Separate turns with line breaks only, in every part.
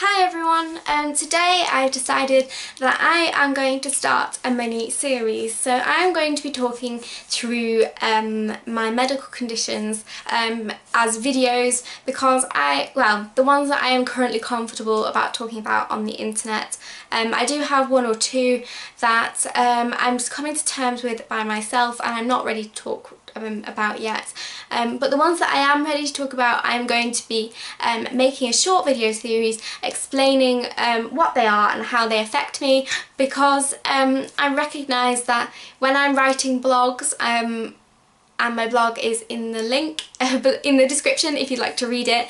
Hi everyone, today I decided that I am going to start a mini series. So I am going to be talking through my medical conditions as videos because the ones that I am currently comfortable about talking about on the internet. I do have one or two that I'm just coming to terms with by myself and I'm not ready to talk about yet, but the ones that I am ready to talk about, I'm going to be making a short video series explaining what they are and how they affect me, because I recognise that when I'm writing blogs, and my blog is in the link but in the description if you'd like to read it,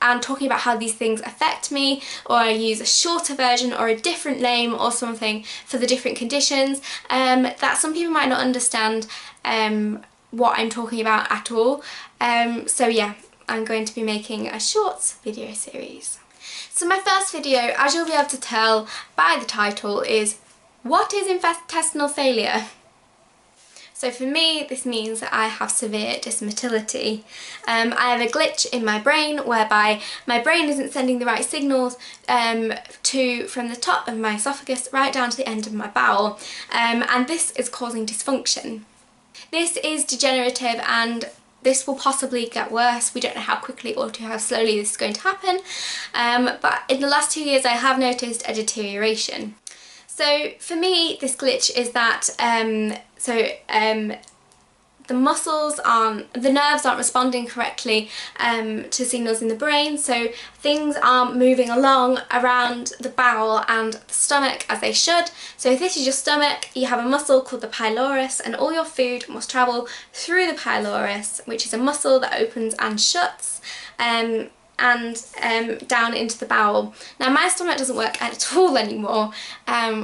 and talking about how these things affect me, or I use a shorter version or a different name or something for the different conditions, that some people might not understand what I'm talking about at all. So yeah, I'm going to be making a short video series. So my first video, as you'll be able to tell by the title, is what is intestinal failure? So for me, this means that I have severe dysmotility. I have a glitch in my brain whereby my brain isn't sending the right signals from the top of my esophagus right down to the end of my bowel, and this is causing dysfunction. This is degenerative and this will possibly get worse. We don't know how quickly or how slowly this is going to happen, but in the last 2 years I have noticed a deterioration. So for me, this glitch is that the nerves aren't responding correctly to signals in the brain, so things aren't moving along around the bowel and the stomach as they should. So if this is your stomach, you have a muscle called the pylorus, and all your food must travel through the pylorus, which is a muscle that opens and shuts, and down into the bowel. Now my stomach doesn't work at all anymore,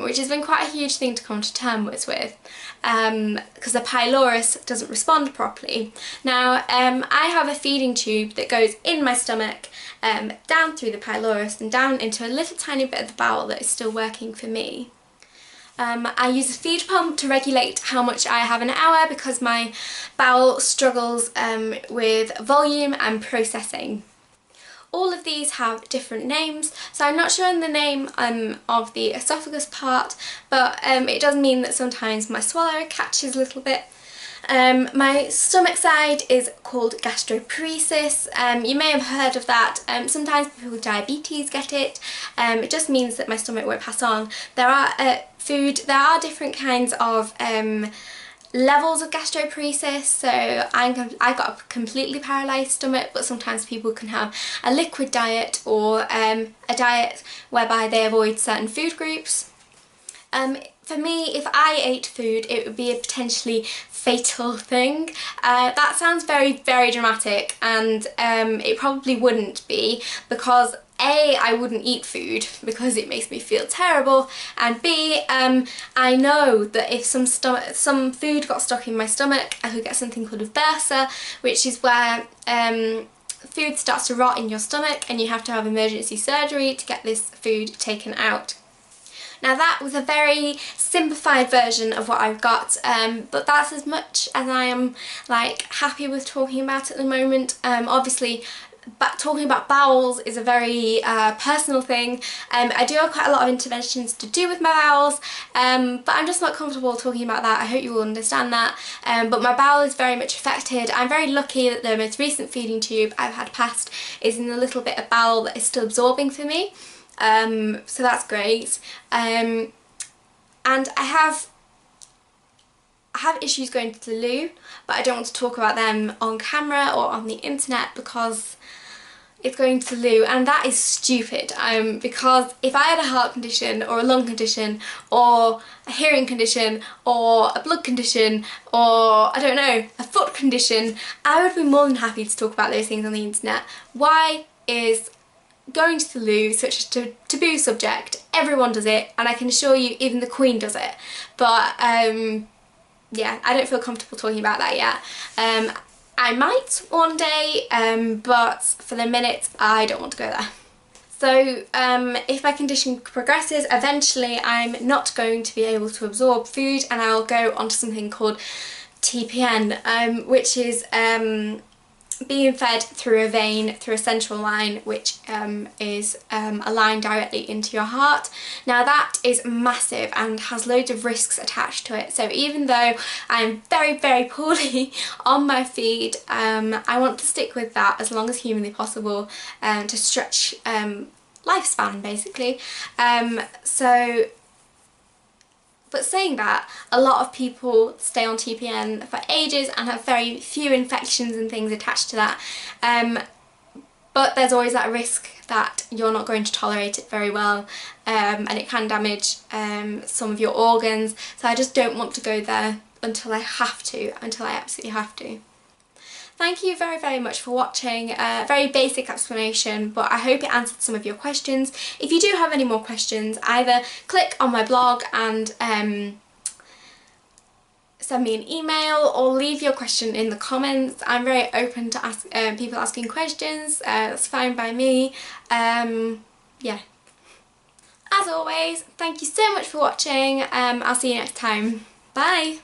which has been quite a huge thing to come to terms with, because the pylorus doesn't respond properly. Now I have a feeding tube that goes in my stomach, down through the pylorus and down into a little tiny bit of the bowel that is still working for me. I use a feed pump to regulate how much I have an hour because my bowel struggles with volume and processing. All of these have different names, so I'm not sure on the name of the esophagus part, but it does mean that sometimes my swallow catches a little bit. My stomach side is called gastroparesis. You may have heard of that. Sometimes people with diabetes get it. It just means that my stomach won't pass on. There are different kinds of levels of gastroparesis, so I've got a completely paralysed stomach, but sometimes people can have a liquid diet or a diet whereby they avoid certain food groups. For me, if I ate food, it would be a potentially fatal thing. That sounds very, very dramatic, and it probably wouldn't be, because A, I wouldn't eat food because it makes me feel terrible, and B, I know that if some food got stuck in my stomach, I could get something called a bursa, which is where food starts to rot in your stomach and you have to have emergency surgery to get this food taken out. Now that was a very simplified version of what I've got, but that's as much as I am happy with talking about at the moment. Obviously, talking about bowels is a very personal thing. I do have quite a lot of interventions to do with my bowels, but I'm just not comfortable talking about that. I hope you will understand that. But my bowel is very much affected. I'm very lucky that the most recent feeding tube I've had passed is in the little bit of bowel that is still absorbing for me. So that's great. And I have issues going to the loo, but I don't want to talk about them on camera or on the internet because it's going to the loo, and that is stupid, because if I had a heart condition or a lung condition or a hearing condition or a blood condition or, I don't know, a foot condition, I would be more than happy to talk about those things on the internet. Why is going to the loo such a taboo subject? Everyone does it, and I can assure you even the Queen does it, but yeah, I don't feel comfortable talking about that yet. I might one day, but for the minute I don't want to go there. So if my condition progresses, eventually I'm not going to be able to absorb food and I'll go onto something called TPN, which is being fed through a vein, through a central line, which is a line directly into your heart. Now that is massive and has loads of risks attached to it, so even though I'm very, very poorly on my feed, I want to stick with that as long as humanly possible, to stretch lifespan basically. But saying that, a lot of people stay on TPN for ages and have very few infections and things attached to that. But there's always that risk that you're not going to tolerate it very well, and it can damage some of your organs. So I just don't want to go there until I have to, until I absolutely have to. Thank you very, very much for watching. A very basic explanation, but I hope it answered some of your questions. If you do have any more questions, either click on my blog and send me an email, or leave your question in the comments. I'm very open to people asking questions. That's fine by me. Yeah. As always, thank you so much for watching. I'll see you next time. Bye!